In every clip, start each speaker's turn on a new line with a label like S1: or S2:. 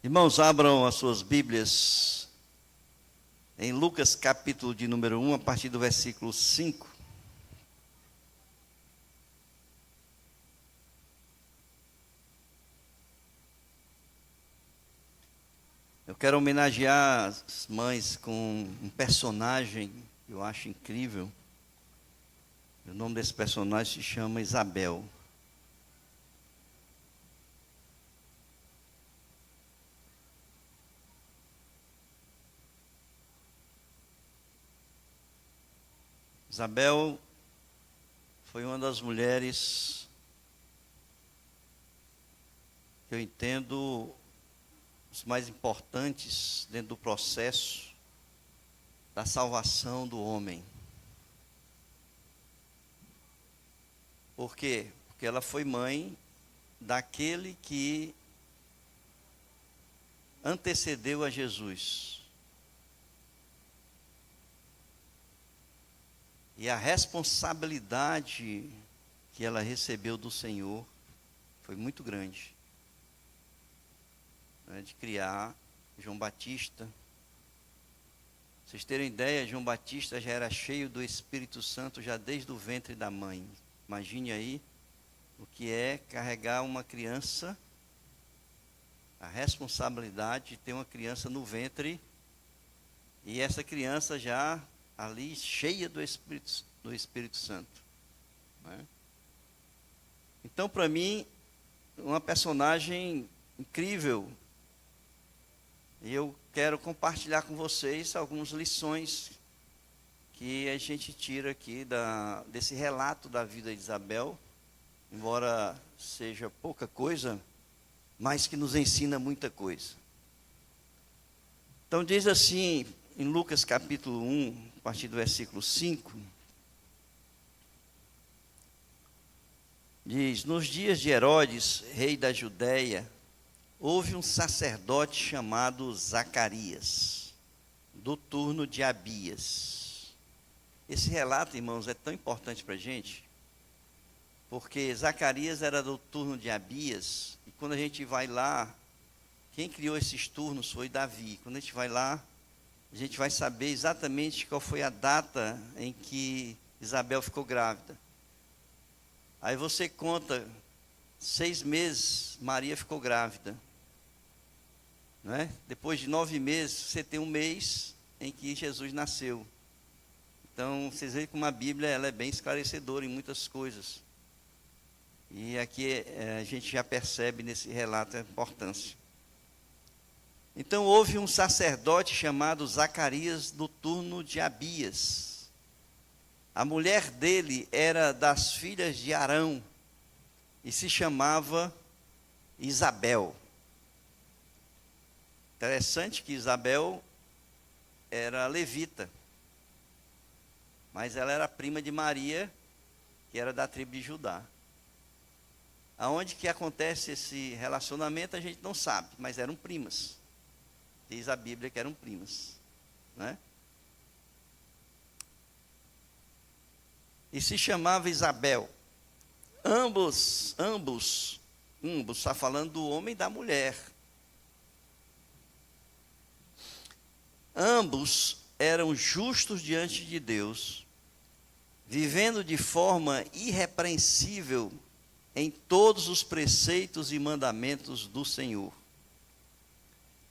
S1: Irmãos, abram as suas Bíblias em Lucas capítulo de número 1, a partir do versículo 5. Eu quero homenagear as mães com um personagem que eu acho incrível. O nome desse personagem se chama Isabel. Isabel foi uma das mulheres que eu entendo os mais importantes dentro do processo da salvação do homem. Por quê? Porque ela foi mãe daquele que antecedeu a Jesus. E a responsabilidade que ela recebeu do Senhor foi muito grande, né, de criar João Batista. Pra vocês terem ideia, João Batista já era cheio do Espírito Santo já desde o ventre da mãe. Imagine aí o que é carregar uma criança, a responsabilidade de ter uma criança no ventre, e essa criança já ali cheia do Espírito Santo, né? Então, para mim, uma personagem incrível. E eu quero compartilhar com vocês algumas lições que a gente tira aqui desse relato da vida de Isabel, embora seja pouca coisa, mas que nos ensina muita coisa. Então diz assim, em Lucas capítulo 1, a partir do versículo 5, diz: nos dias de Herodes, rei da Judéia, houve um sacerdote chamado Zacarias, do turno de Abias. Esse relato, irmãos, é tão importante para a gente, porque Zacarias era do turno de Abias, e quando a gente vai lá, quem criou esses turnos foi Davi. Quando a gente vai lá, a gente vai saber exatamente qual foi a data em que Isabel ficou grávida. Aí você conta, 6 meses, Maria ficou grávida, não é? Depois de 9 meses, você tem um mês em que Jesus nasceu. Então, vocês veem como a Bíblia ela é bem esclarecedora em muitas coisas. E aqui a gente já percebe nesse relato a importância. Então, houve um sacerdote chamado Zacarias do turno de Abias. A mulher dele era das filhas de Arão e se chamava Isabel. Interessante que Isabel era levita, mas ela era prima de Maria, que era da tribo de Judá. Aonde que acontece esse relacionamento a gente não sabe, mas eram primas. Diz a Bíblia que eram primas, né? E se chamava Isabel. Ambos, está falando do homem e da mulher. Ambos eram justos diante de Deus, vivendo de forma irrepreensível em todos os preceitos e mandamentos do Senhor.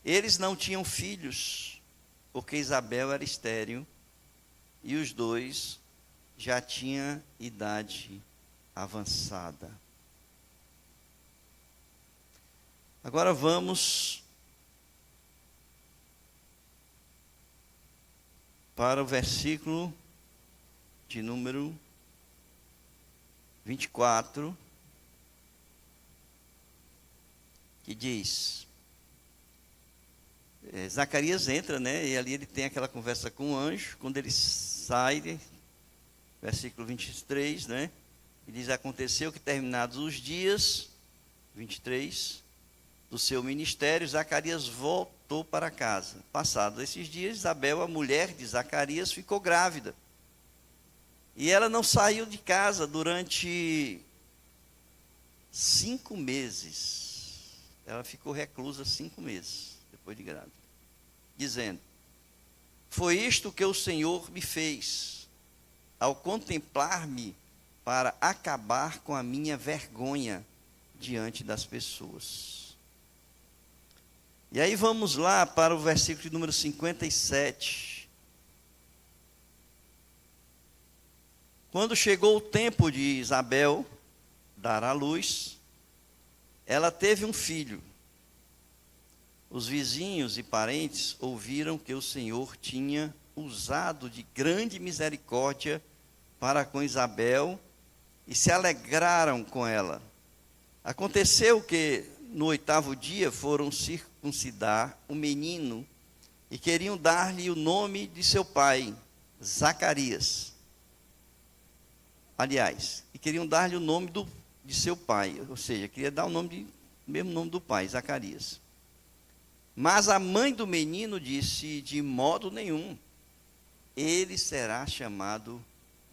S1: Eles não tinham filhos, porque Isabel era estéril, e os dois já tinham idade avançada. Agora vamos para o versículo de número 24, que diz... Zacarias entra, né? E ali ele tem aquela conversa com o anjo. Quando ele sai, versículo 23, né? Ele diz: aconteceu que terminados os dias, 23, do seu ministério, Zacarias voltou para casa. Passados esses dias, Isabel, a mulher de Zacarias, ficou grávida. E ela não saiu de casa durante 5 meses. Ela ficou reclusa 5 meses, depois de grávida, dizendo: foi isto que o Senhor me fez, ao contemplar-me para acabar com a minha vergonha diante das pessoas. E aí vamos lá para o versículo de número 57. Quando chegou o tempo de Isabel dar à luz, ela teve um filho. Os vizinhos e parentes ouviram que o Senhor tinha usado de grande misericórdia para com Isabel e se alegraram com ela. Aconteceu que no 8º dia foram circuncidar o menino e queriam dar-lhe o nome de seu pai, Zacarias. Aliás, e queriam dar-lhe o nome de seu pai, ou seja, queria dar o mesmo nome do pai, Zacarias. Mas a mãe do menino disse: de modo nenhum, ele será chamado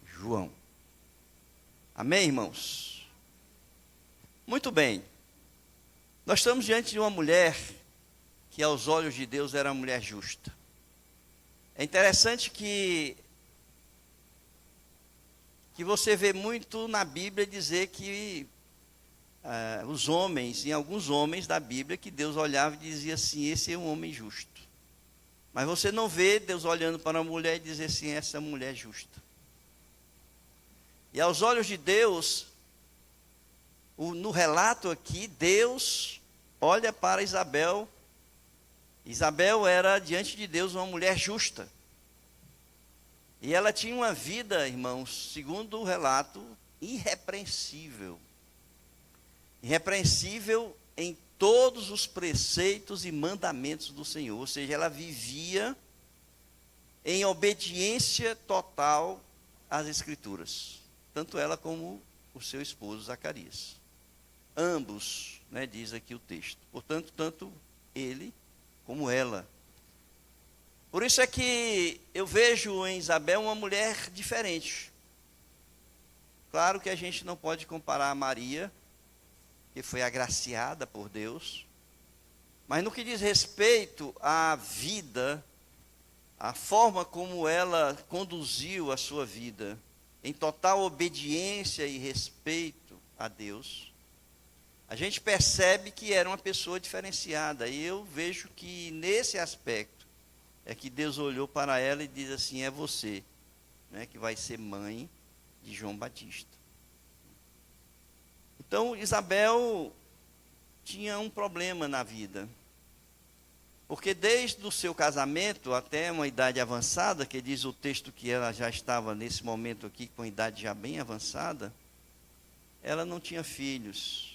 S1: João. Amém, irmãos? Muito bem. Nós estamos diante de uma mulher que aos olhos de Deus era uma mulher justa. É interessante que você vê muito na Bíblia dizer que os homens, em alguns homens da Bíblia, que Deus olhava e dizia assim: esse é um homem justo. Mas você não vê Deus olhando para uma mulher e dizer assim: essa mulher é justa. E aos olhos de Deus, no relato aqui, Deus olha para Isabel. Isabel era, diante de Deus, uma mulher justa. E ela tinha uma vida, irmãos, segundo o relato, irrepreensível. Irrepreensível em todos os preceitos e mandamentos do Senhor. Ou seja, ela vivia em obediência total às Escrituras. Tanto ela como o seu esposo Zacarias. Ambos, diz aqui o texto. Portanto, tanto ele como ela. Por isso é que eu vejo em Isabel uma mulher diferente. Claro que a gente não pode comparar a Maria, que foi agraciada por Deus, mas no que diz respeito à vida, a forma como ela conduziu a sua vida, em total obediência e respeito a Deus, a gente percebe que era uma pessoa diferenciada. E eu vejo que nesse aspecto é que Deus olhou para ela e diz assim: é você, que vai ser mãe de João Batista. Então Isabel tinha um problema na vida, porque desde o seu casamento até uma idade avançada, que diz o texto que ela já estava nesse momento aqui com a idade já bem avançada, ela não tinha filhos.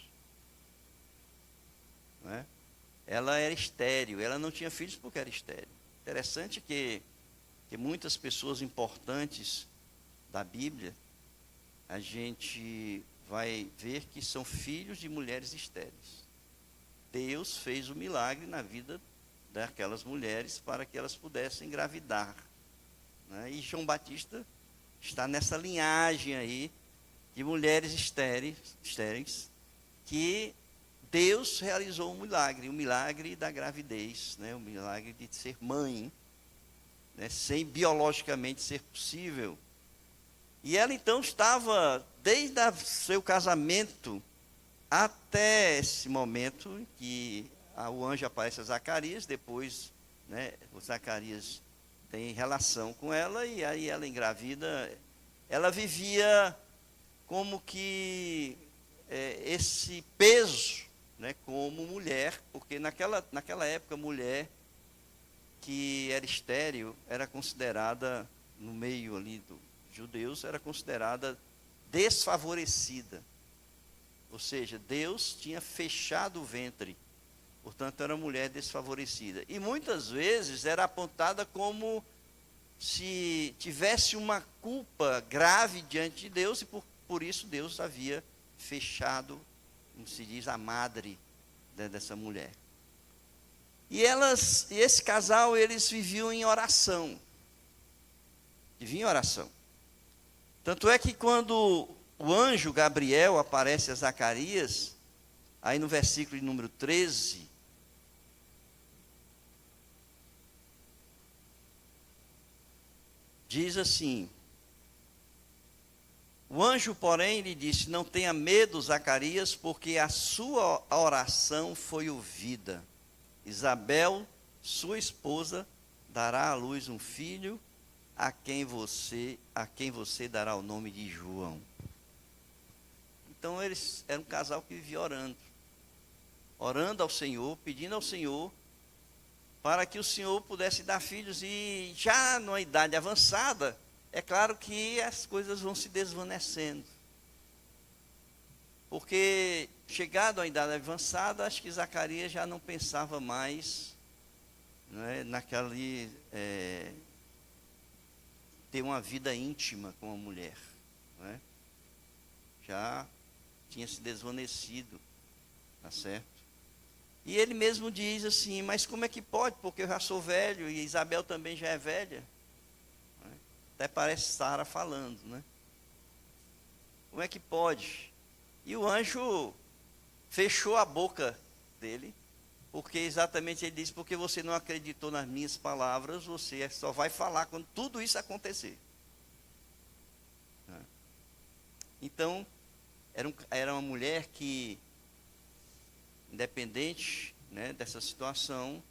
S1: Ela era estéril, ela não tinha filhos porque era estéril. Interessante que muitas pessoas importantes da Bíblia, a gente vai ver que são filhos de mulheres estéreis. Deus fez o milagre na vida daquelas mulheres para que elas pudessem engravidar. E João Batista está nessa linhagem aí de mulheres estéreis que Deus realizou um milagre, o milagre da gravidez, o milagre de ser mãe, sem biologicamente ser possível. E ela então estava, desde o seu casamento até esse momento em que o anjo aparece a Zacarias, depois o Zacarias tem relação com ela, e aí ela engravida. Ela vivia como que esse peso, como mulher, porque naquela época, mulher que era estéril era considerada, no meio ali dos judeus, era considerada desfavorecida. Ou seja, Deus tinha fechado o ventre, portanto era uma mulher desfavorecida. E muitas vezes era apontada como se tivesse uma culpa grave diante de Deus, e por isso Deus havia fechado, como se diz, a madre dessa mulher. E esse casal, eles viviam em oração. Viviam em oração. Tanto é que quando o anjo Gabriel aparece a Zacarias, Aí no versículo de número 13, diz assim: o anjo, porém, lhe disse: não tenha medo, Zacarias, porque a sua oração foi ouvida. Isabel, sua esposa, dará à luz um filho, a quem você dará o nome de João. Então eles eram um casal que vivia orando ao Senhor, pedindo ao Senhor para que o Senhor pudesse dar filhos. E já numa idade avançada, é claro que as coisas vão se desvanecendo. Porque, chegado à idade avançada, acho que Zacarias já não pensava mais, né, ter uma vida íntima com a mulher. Né? Já tinha se desvanecido, tá certo? E ele mesmo diz assim: mas como é que pode? Porque eu já sou velho e Isabel também já é velha. Né? Até parece Sara falando, né? Como é que pode? E o anjo fechou a boca dele, porque exatamente ele disse: porque você não acreditou nas minhas palavras, você só vai falar quando tudo isso acontecer. Então, era uma mulher que, independente, né, dessa situação,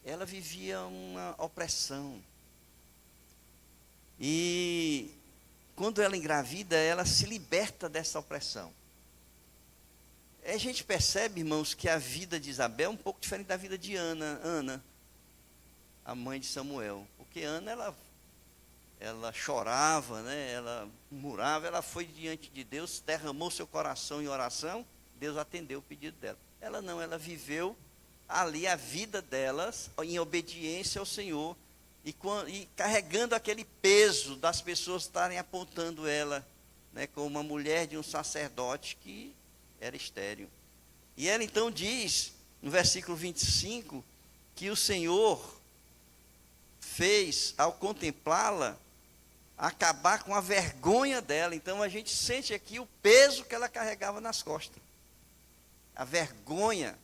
S1: ela vivia uma opressão. E quando ela engravida, ela se liberta dessa opressão. A gente percebe, irmãos, que a vida de Isabel é um pouco diferente da vida de Ana, a mãe de Samuel. Porque Ana, ela chorava, né? Ela murmurava, ela foi diante de Deus, derramou seu coração em oração, Deus atendeu o pedido dela. Ela não, ela viveu ali a vida delas em obediência ao Senhor e carregando aquele peso das pessoas estarem apontando ela, né, como uma mulher de um sacerdote que era estéril. E ela então diz, no versículo 25, que o Senhor fez, ao contemplá-la, acabar com a vergonha dela. Então a gente sente aqui o peso que ela carregava nas costas. A vergonha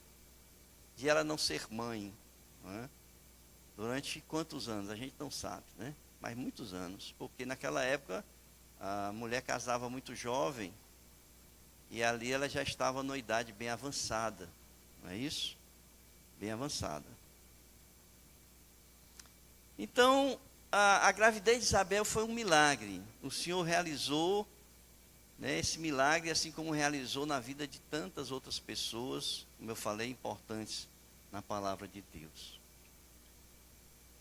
S1: de ela não ser mãe. Não é? Durante quantos anos? A gente não sabe, né? Mas muitos anos. Porque naquela época a mulher casava muito jovem e ali ela já estava numa idade bem avançada. Não é isso? Bem avançada. Então, a gravidez de Isabel foi um milagre. O Senhor realizou, né, esse milagre, assim como realizou na vida de tantas outras pessoas, como eu falei, importantes na palavra de Deus.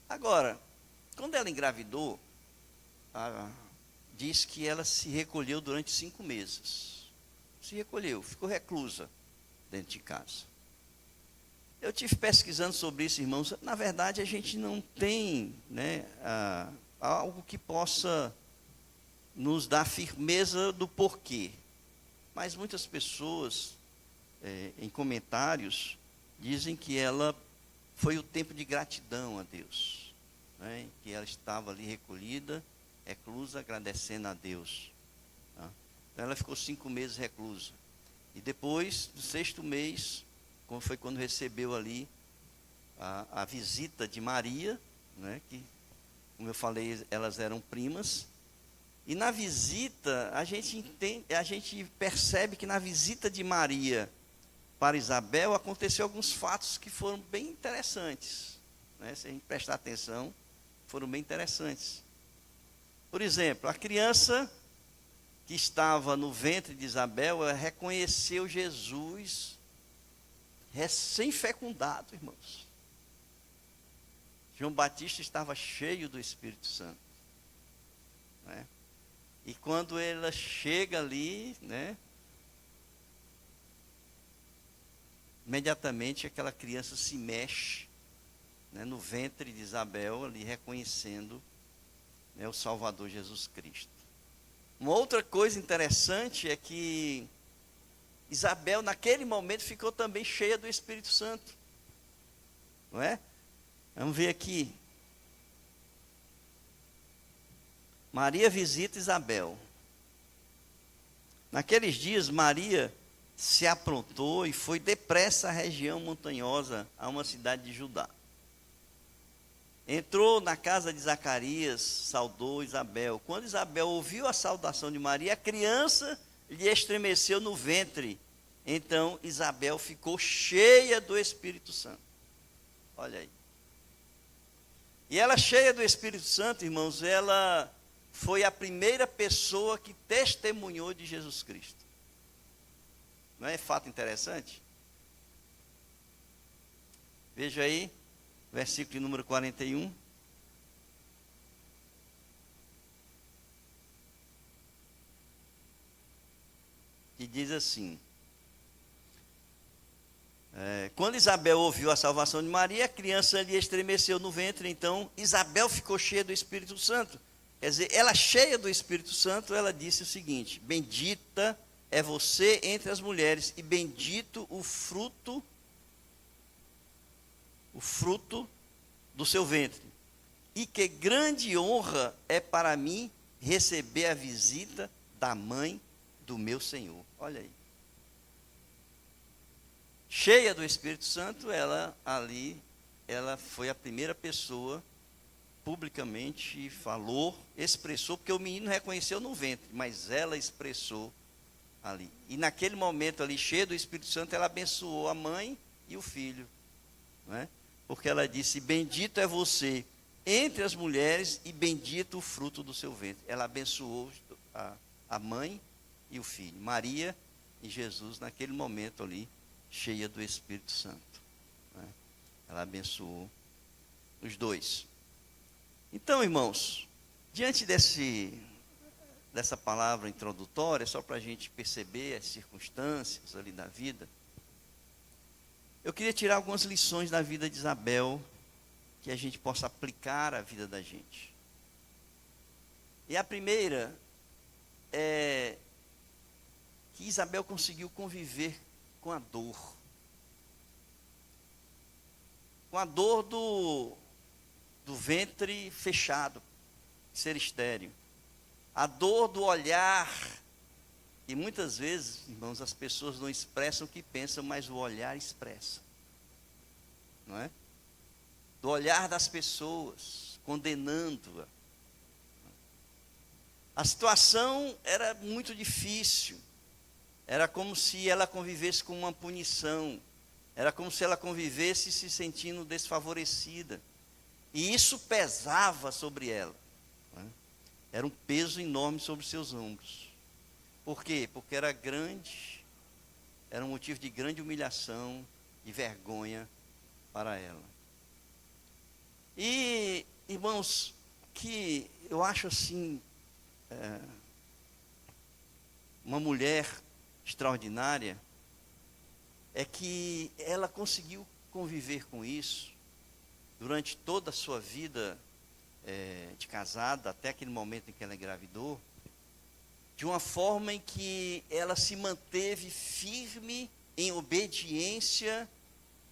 S1: Agora, quando ela engravidou, diz que ela se recolheu durante 5 meses. Se recolheu, ficou reclusa dentro de casa. Eu tive pesquisando sobre isso, irmãos. Na verdade, a gente não tem, né, algo que possa nos dar firmeza do porquê. Mas muitas pessoas, em comentários, dizem que ela foi o tempo de gratidão a Deus. Né, que ela estava ali recolhida, reclusa, agradecendo a Deus. Tá? Então, ela ficou 5 meses reclusa. E depois, no 6º mês, foi quando recebeu ali a visita de Maria, né, que, como eu falei, elas eram primas. E na visita, a gente percebe que na visita de Maria para Isabel, aconteceu alguns fatos que foram bem interessantes. Né, se a gente prestar atenção, foram bem interessantes. Por exemplo, a criança que estava no ventre de Isabel, ela reconheceu Jesus recém-fecundado, irmãos. João Batista estava cheio do Espírito Santo. Né? E quando ela chega ali, né, imediatamente aquela criança se mexe, né, no ventre de Isabel, ali reconhecendo, né, o Salvador Jesus Cristo. Uma outra coisa interessante é que Isabel, naquele momento, ficou também cheia do Espírito Santo. Não é? Vamos ver aqui. Maria visita Isabel. Naqueles dias, Maria se aprontou e foi depressa à região montanhosa, a uma cidade de Judá. Entrou na casa de Zacarias, saudou Isabel. Quando Isabel ouviu a saudação de Maria, a criança lhe estremeceu no ventre. Então Isabel ficou cheia do Espírito Santo. Olha aí. E ela, cheia do Espírito Santo, irmãos, ela foi a primeira pessoa que testemunhou de Jesus Cristo. Não é fato interessante? Veja aí, versículo número 41. Que diz assim: quando Isabel ouviu a salvação de Maria, a criança lhe estremeceu no ventre. Então Isabel ficou cheia do Espírito Santo. Quer dizer, ela, cheia do Espírito Santo, ela disse o seguinte: bendita é você entre as mulheres, e bendito o fruto do seu ventre. E que grande honra é para mim receber a visita da mãe do meu Senhor. Olha aí. Cheia do Espírito Santo, ela foi a primeira pessoa, publicamente falou, expressou, porque o menino reconheceu no ventre, mas ela expressou ali. E naquele momento ali, cheia do Espírito Santo, ela abençoou a mãe e o filho, não é? Porque ela disse: bendito é você entre as mulheres e bendito o fruto do seu ventre. Ela abençoou a mãe e o filho, Maria e Jesus, naquele momento ali, cheia do Espírito Santo, né? Ela abençoou os dois. Então, irmãos, diante dessa palavra introdutória, só para a gente perceber as circunstâncias ali da vida, eu queria tirar algumas lições da vida de Isabel, que a gente possa aplicar à vida da gente. E a primeira é que Isabel conseguiu conviver com a dor. Com a dor do ventre fechado, ser estéril. A dor do olhar. E muitas vezes, irmãos, as pessoas não expressam o que pensam, mas o olhar expressa. Não é? Do olhar das pessoas, condenando-a. A situação era muito difícil. Era como se ela convivesse com uma punição. Era como se ela convivesse se sentindo desfavorecida. E isso pesava sobre ela. Né? Era um peso enorme sobre seus ombros. Por quê? Porque era grande, era um motivo de grande humilhação e vergonha para ela. E, irmãos, que eu acho assim, uma mulher extraordinária, é que ela conseguiu conviver com isso durante toda a sua vida de casada, até aquele momento em que ela engravidou, de uma forma em que ela se manteve firme em obediência,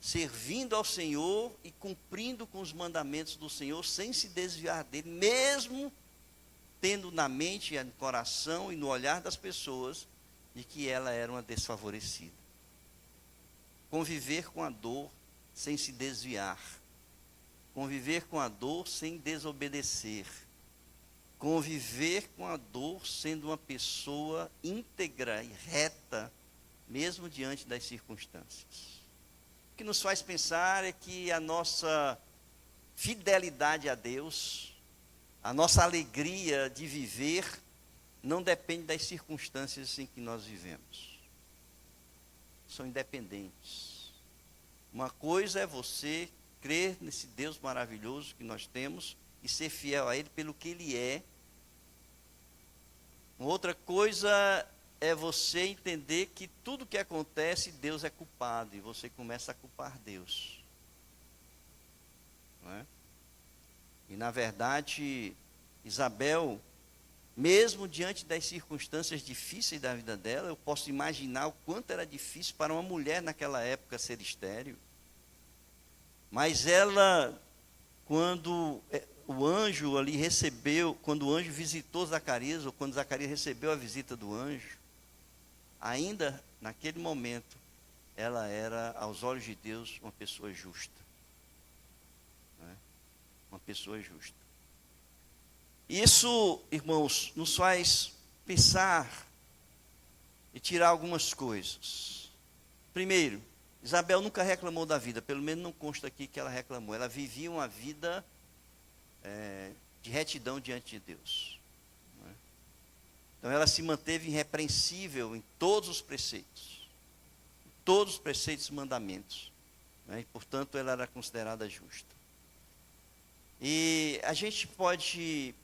S1: servindo ao Senhor e cumprindo com os mandamentos do Senhor, sem se desviar dele, mesmo tendo na mente, no coração e no olhar das pessoas, de que ela era uma desfavorecida. Conviver com a dor sem se desviar. Conviver com a dor sem desobedecer. Conviver com a dor sendo uma pessoa íntegra e reta, mesmo diante das circunstâncias. O que nos faz pensar é que a nossa fidelidade a Deus, a nossa alegria de viver, não depende das circunstâncias em que nós vivemos. São independentes. Uma coisa é você crer nesse Deus maravilhoso que nós temos e ser fiel a Ele pelo que Ele é. Outra coisa é você entender que tudo que acontece, Deus é culpado, e você começa a culpar Deus. Não é? E na verdade, Isabel, mesmo diante das circunstâncias difíceis da vida dela, eu posso imaginar o quanto era difícil para uma mulher naquela época ser estéril. Mas ela, quando o anjo ali recebeu, quando o anjo visitou Zacarias, ou quando Zacarias recebeu a visita do anjo, ainda naquele momento, ela era, aos olhos de Deus, uma pessoa justa. Né? Uma pessoa justa. Isso, irmãos, nos faz pensar e tirar algumas coisas. Primeiro, Isabel nunca reclamou da vida, pelo menos não consta aqui que ela reclamou. Ela vivia uma vida de retidão diante de Deus. Né? Então ela se manteve irrepreensível em todos os preceitos. Todos os preceitos e mandamentos. Né? E, portanto, ela era considerada justa. E a gente pode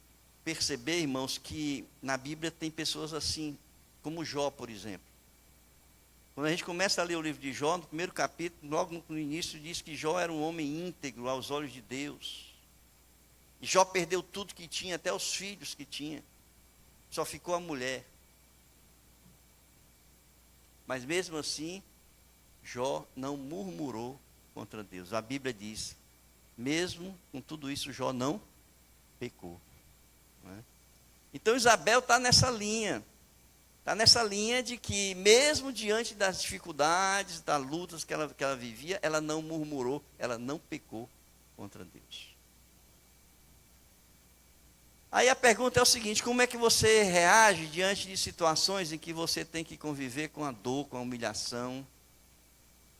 S1: perceber, irmãos, que na Bíblia tem pessoas assim, como Jó, por exemplo. Quando a gente começa a ler o livro de Jó, no primeiro capítulo, logo no início, diz que Jó era um homem íntegro aos olhos de Deus. E Jó perdeu tudo que tinha, até os filhos que tinha. Só ficou a mulher. Mas mesmo assim, Jó não murmurou contra Deus. A Bíblia diz, mesmo com tudo isso, Jó não pecou. Não é? Então Isabel está nessa linha. Está nessa linha de que, mesmo diante das dificuldades, das lutas que ela vivia, ela não murmurou, ela não pecou contra Deus. Aí a pergunta é o seguinte: como é que você reage diante de situações em que você tem que conviver com a dor, com a humilhação,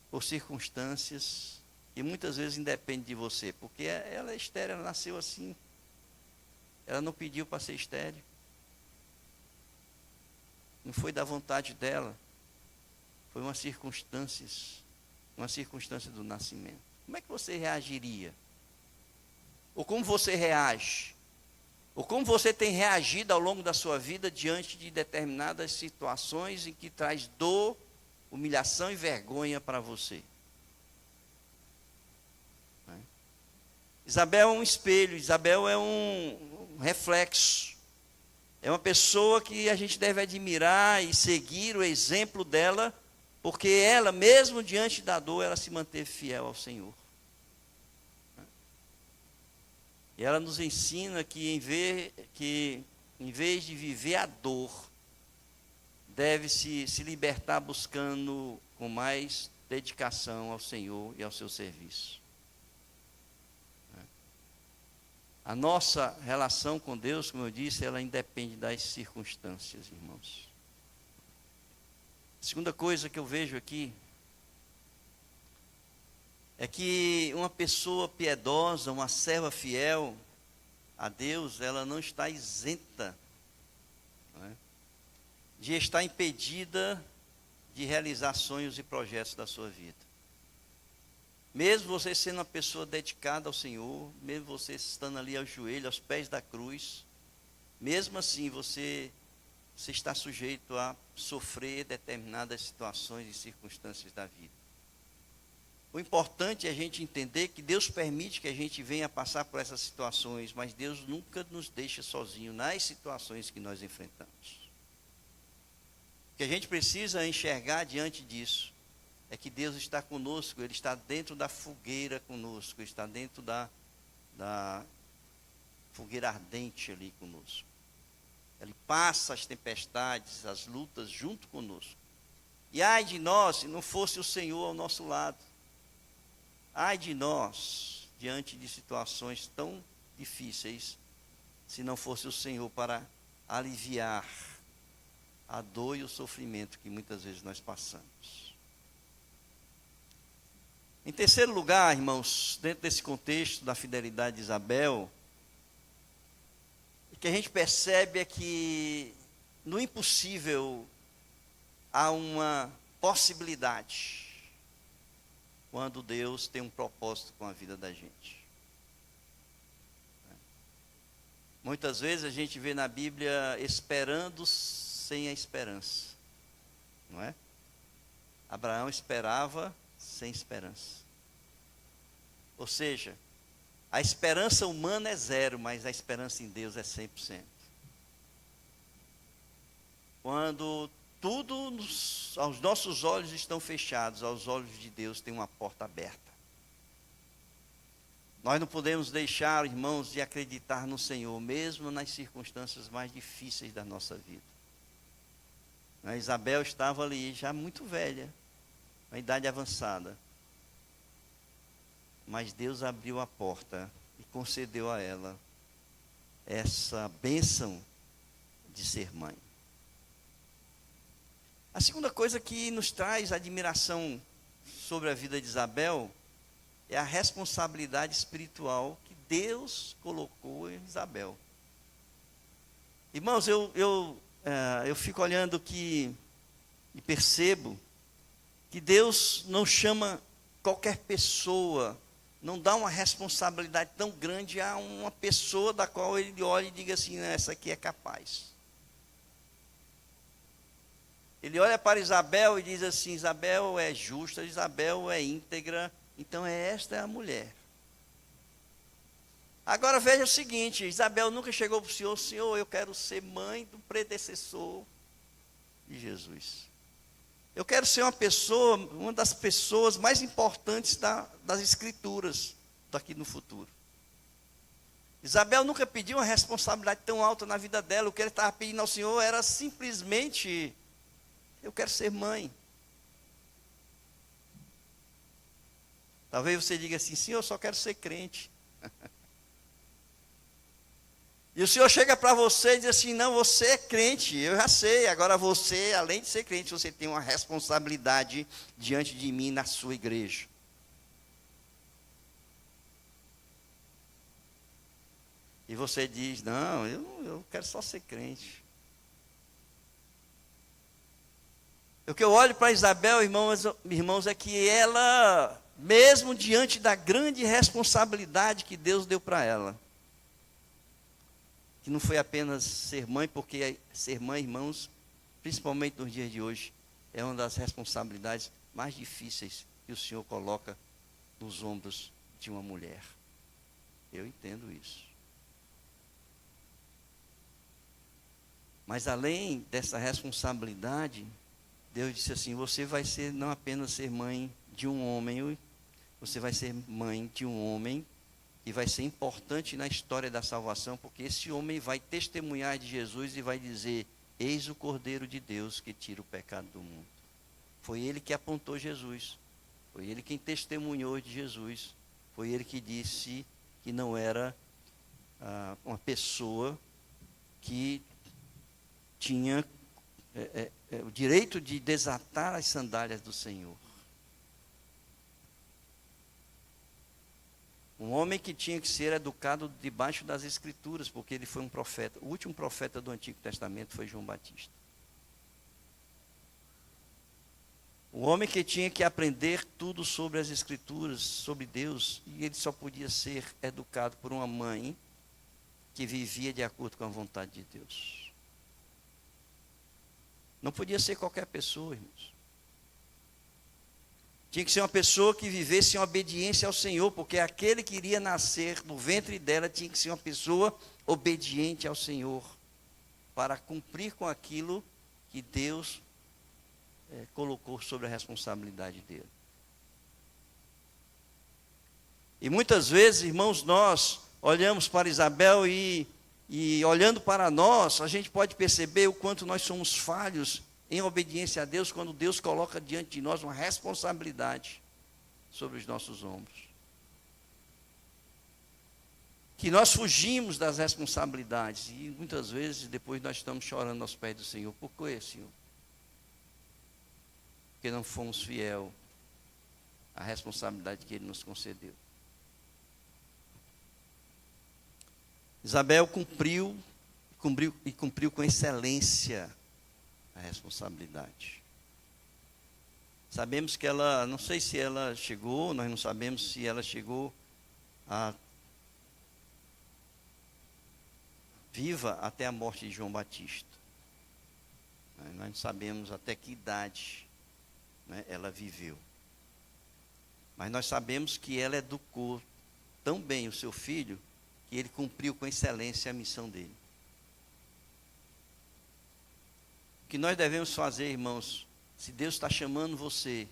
S1: por circunstâncias que muitas vezes independem de você? Porque ela é estéril, ela nasceu assim. Ela não pediu para ser estéril. Não foi da vontade dela. Foi uma circunstância do nascimento. Como é que você reagiria? Ou como você reage? Ou como você tem reagido ao longo da sua vida diante de determinadas situações em que traz dor, humilhação e vergonha para você? Isabel é um espelho, Isabel é um reflexo. É uma pessoa que a gente deve admirar e seguir o exemplo dela, porque ela, mesmo diante da dor, ela se manteve fiel ao Senhor. E ela nos ensina que em vez de viver a dor, deve se libertar buscando com mais dedicação ao Senhor e ao seu serviço. A nossa relação com Deus, como eu disse, ela independe das circunstâncias, irmãos. A segunda coisa que eu vejo aqui é que uma pessoa piedosa, uma serva fiel a Deus, ela não está isenta, não é, de estar impedida de realizar sonhos e projetos da sua vida. Mesmo você sendo uma pessoa dedicada ao Senhor, mesmo você estando ali ao joelho, aos pés da cruz, mesmo assim você está sujeito a sofrer determinadas situações e circunstâncias da vida. O importante é a gente entender que Deus permite que a gente venha passar por essas situações, mas Deus nunca nos deixa sozinho nas situações que nós enfrentamos. O que a gente precisa enxergar diante disso é que Deus está conosco, Ele está dentro da fogueira conosco, Ele está dentro da fogueira ardente ali conosco. Ele passa as tempestades, as lutas junto conosco. E ai de nós se não fosse o Senhor ao nosso lado. Ai de nós, diante de situações tão difíceis, se não fosse o Senhor para aliviar a dor e o sofrimento que muitas vezes nós passamos. Em terceiro lugar, irmãos, dentro desse contexto da fidelidade de Isabel, o que a gente percebe é que no impossível há uma possibilidade, quando Deus tem um propósito com a vida da gente. Muitas vezes a gente vê na Bíblia esperando sem a esperança, não é? Abraão esperava sem esperança. Ou seja, a esperança humana é zero, mas a esperança em Deus é 100%. Quando tudo aos nossos olhos estão fechados, aos olhos de Deus tem uma porta aberta. Nós não podemos deixar, irmãos, de acreditar no Senhor, mesmo nas circunstâncias mais difíceis da nossa vida. A Isabel estava ali já muito velha, uma idade avançada. Mas Deus abriu a porta e concedeu a ela essa bênção de ser mãe. A segunda coisa que nos traz admiração sobre a vida de Isabel é a responsabilidade espiritual que Deus colocou em Isabel. Irmãos, eu fico olhando aqui e percebo que Deus não chama qualquer pessoa, não dá uma responsabilidade tão grande a uma pessoa da qual ele olha e diga assim, essa aqui é capaz. Ele olha para Isabel e diz assim, Isabel é justa, Isabel é íntegra, então esta é a mulher. Agora veja o seguinte, Isabel nunca chegou para o Senhor, Senhor, eu quero ser mãe do predecessor de Jesus. Eu quero ser uma das pessoas mais importantes das Escrituras daqui no futuro. Isabel nunca pediu uma responsabilidade tão alta na vida dela. O que ele estava pedindo ao Senhor era simplesmente, eu quero ser mãe. Talvez você diga assim, Senhor, eu só quero ser crente. E o Senhor chega para você e diz assim, não, você é crente, eu já sei, agora você, além de ser crente, você tem uma responsabilidade diante de mim na sua igreja. E você diz, não, eu quero só ser crente. O que eu olho para Isabel, irmãos, é que ela, mesmo diante da grande responsabilidade que Deus deu para ela, que não foi apenas ser mãe, porque ser mãe, irmãos, principalmente nos dias de hoje, é uma das responsabilidades mais difíceis que o Senhor coloca nos ombros de uma mulher. Eu entendo isso. Mas além dessa responsabilidade, Deus disse assim, você vai ser não apenas ser mãe de um homem, você vai ser mãe de um homem que vai ser importante na história da salvação, porque esse homem vai testemunhar de Jesus e vai dizer, eis o Cordeiro de Deus que tira o pecado do mundo. Foi ele que apontou Jesus, foi ele quem testemunhou de Jesus, foi ele que disse que não era uma pessoa que tinha o direito de desatar as sandálias do Senhor. Um homem que tinha que ser educado debaixo das Escrituras, porque ele foi um profeta. O último profeta do Antigo Testamento foi João Batista. Um homem que tinha que aprender tudo sobre as Escrituras, sobre Deus, e ele só podia ser educado por uma mãe que vivia de acordo com a vontade de Deus. Não podia ser qualquer pessoa, irmãos. Tinha que ser uma pessoa que vivesse em obediência ao Senhor, porque aquele que iria nascer no ventre dela tinha que ser uma pessoa obediente ao Senhor, para cumprir com aquilo que Deus colocou sobre a responsabilidade dele. E muitas vezes, irmãos, nós olhamos para Isabel e olhando para nós, a gente pode perceber o quanto nós somos falhos em obediência a Deus, quando Deus coloca diante de nós uma responsabilidade sobre os nossos ombros. Que nós fugimos das responsabilidades e muitas vezes depois nós estamos chorando aos pés do Senhor. Por quê, Senhor? Porque não fomos fiel à responsabilidade que Ele nos concedeu. Isabel cumpriu com excelência a responsabilidade. Sabemos que ela, não sei se ela chegou, nós não sabemos se ela chegou viva até a morte de João Batista. Nós não sabemos até que idade, ela viveu. Mas nós sabemos que ela educou tão bem o seu filho, que ele cumpriu com excelência a missão dele. O que nós devemos fazer, irmãos, se Deus está chamando você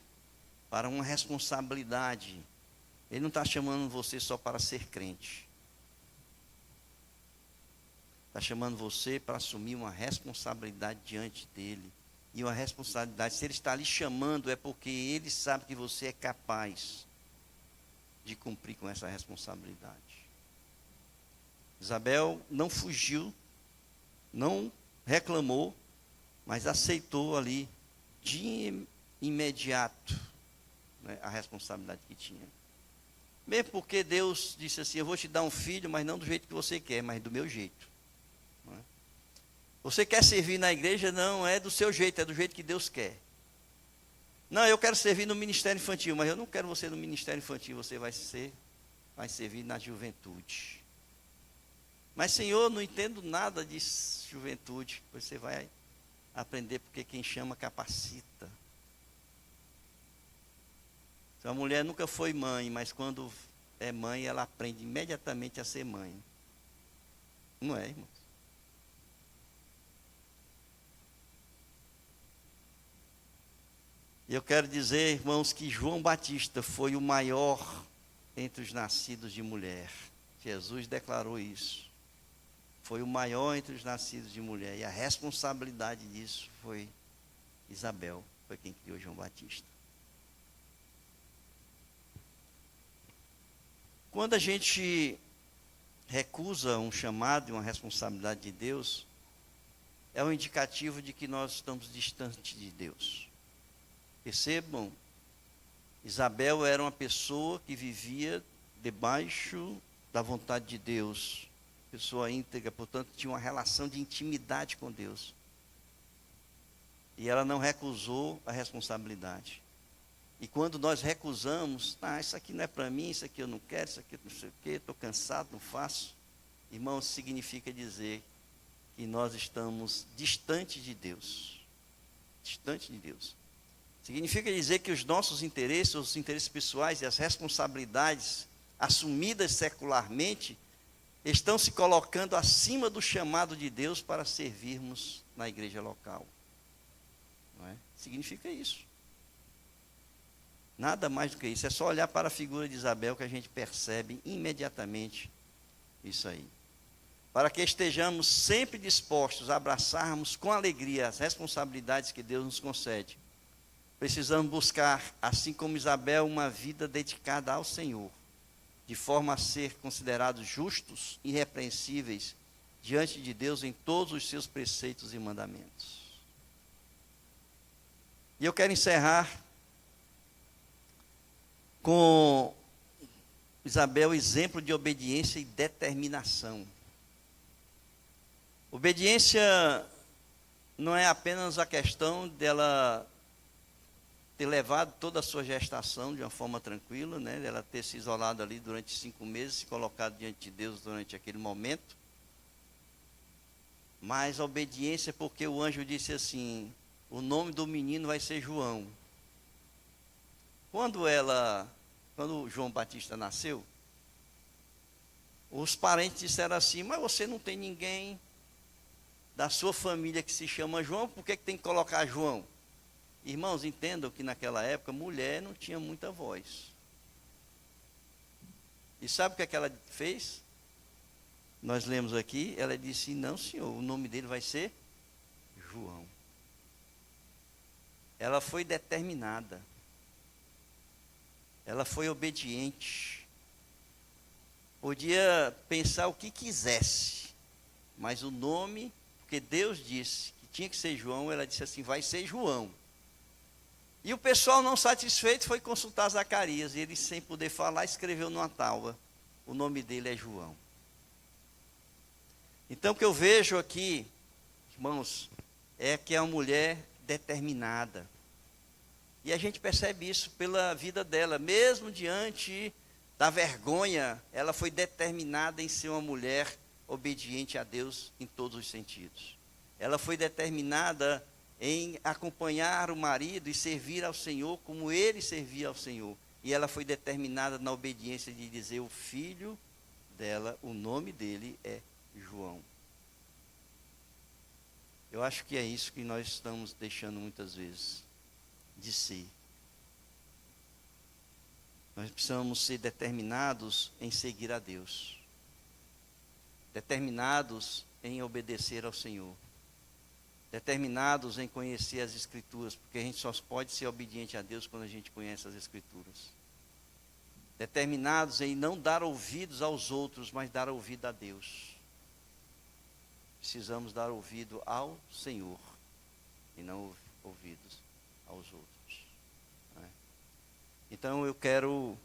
S1: para uma responsabilidade, Ele não está chamando você só para ser crente. Está chamando você para assumir uma responsabilidade diante dEle e uma responsabilidade. Se ele está lhe chamando, é porque ele sabe que você é capaz de cumprir com essa responsabilidade. Isabel não fugiu, não reclamou, mas aceitou ali de imediato, né, a responsabilidade que tinha. Mesmo porque Deus disse assim: eu vou te dar um filho, mas não do jeito que você quer, mas do meu jeito. Não é? Você quer servir na igreja? Não é do seu jeito, é do jeito que Deus quer. Não, eu quero servir no ministério infantil, mas eu não quero você no ministério infantil, você vai servir na juventude. Mas, Senhor, não entendo nada de juventude. Você vai aprender, porque quem chama capacita. A mulher nunca foi mãe, mas quando é mãe, ela aprende imediatamente a ser mãe. Não é, irmãos? E eu quero dizer, irmãos, que João Batista foi o maior entre os nascidos de mulher. Jesus declarou isso. Foi o maior entre os nascidos de mulher. E a responsabilidade disso foi Isabel, foi quem criou João Batista. Quando a gente recusa um chamado e uma responsabilidade de Deus, é um indicativo de que nós estamos distantes de Deus. Percebam, Isabel era uma pessoa que vivia debaixo da vontade de Deus, pessoa íntegra, portanto tinha uma relação de intimidade com Deus. E ela não recusou a responsabilidade. E quando nós recusamos, isso aqui não é para mim, isso aqui eu não quero, isso aqui não sei o quê, estou cansado, não faço. Irmãos, significa dizer que nós estamos distantes de Deus. Distante de Deus. Significa dizer que os nossos interesses, os interesses pessoais e as responsabilidades assumidas secularmente, estão se colocando acima do chamado de Deus para servirmos na igreja local. Não é? Significa isso. Nada mais do que isso. É só olhar para a figura de Isabel que a gente percebe imediatamente isso aí. Para que estejamos sempre dispostos a abraçarmos com alegria as responsabilidades que Deus nos concede, precisamos buscar, assim como Isabel, uma vida dedicada ao Senhor, de forma a ser considerados justos e irrepreensíveis diante de Deus em todos os seus preceitos e mandamentos. E eu quero encerrar com Isabel, exemplo de obediência e determinação. Obediência não é apenas a questão dela ter levado toda a sua gestação de uma forma tranquila, né? Dela ter se isolado ali durante 5 meses, se colocado diante de Deus durante aquele momento. Mas a obediência é porque o anjo disse assim: o nome do menino vai ser João. Quando João Batista nasceu, os parentes disseram assim: mas você não tem ninguém da sua família que se chama João, por que tem que colocar João? Irmãos, entendam que naquela época, mulher não tinha muita voz. E sabe o que ela fez? Nós lemos aqui, ela disse: não, senhor, o nome dele vai ser João. Ela foi determinada. Ela foi obediente. Podia pensar o que quisesse, mas o nome, porque Deus disse que tinha que ser João, ela disse assim: vai ser João. E o pessoal não satisfeito foi consultar Zacarias, e ele, sem poder falar, escreveu numa tábua: o nome dele é João. Então o que eu vejo aqui, irmãos, é que é uma mulher determinada. E a gente percebe isso pela vida dela, mesmo diante da vergonha, ela foi determinada em ser uma mulher obediente a Deus em todos os sentidos. Ela foi determinada em acompanhar o marido e servir ao Senhor como ele servia ao Senhor. E ela foi determinada na obediência de dizer: o filho dela, o nome dele é João. Eu acho que é isso que nós estamos deixando muitas vezes de ser. Nós precisamos ser determinados em seguir a Deus, determinados em obedecer ao Senhor. determinados em conhecer as Escrituras, porque a gente só pode ser obediente a Deus quando a gente conhece as Escrituras. Determinados em não dar ouvidos aos outros, mas dar ouvido a Deus. Precisamos dar ouvido ao Senhor e não ouvidos aos outros. Né? Então eu quero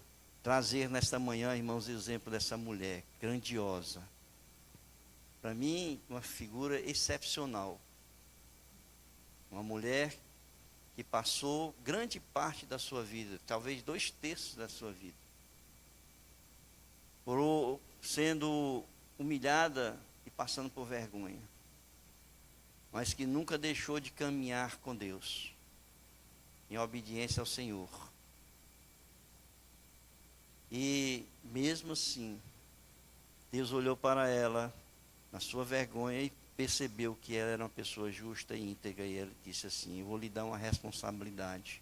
S1: trazer nesta manhã, irmãos, o exemplo dessa mulher grandiosa. Para mim, uma figura excepcional. Uma mulher que passou grande parte da sua vida, talvez 2/3 da sua vida, sendo humilhada e passando por vergonha, mas que nunca deixou de caminhar com Deus, em obediência ao Senhor. E mesmo assim, Deus olhou para ela, na sua vergonha, e percebeu que ela era uma pessoa justa e íntegra, e ele disse assim: eu vou lhe dar uma responsabilidade.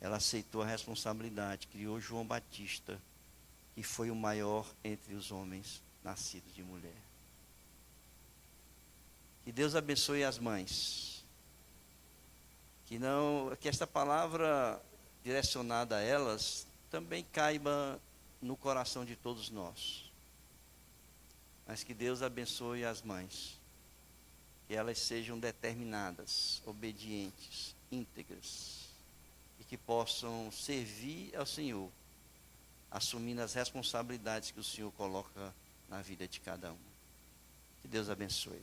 S1: Ela aceitou a responsabilidade, criou João Batista, que foi o maior entre os homens nascidos de mulher. Que Deus abençoe as mães. Que esta palavra direcionada a elas também caiba no coração de todos nós. Mas que Deus abençoe as mães, que elas sejam determinadas, obedientes, íntegras, e que possam servir ao Senhor, assumindo as responsabilidades que o Senhor coloca na vida de cada um. Que Deus abençoe.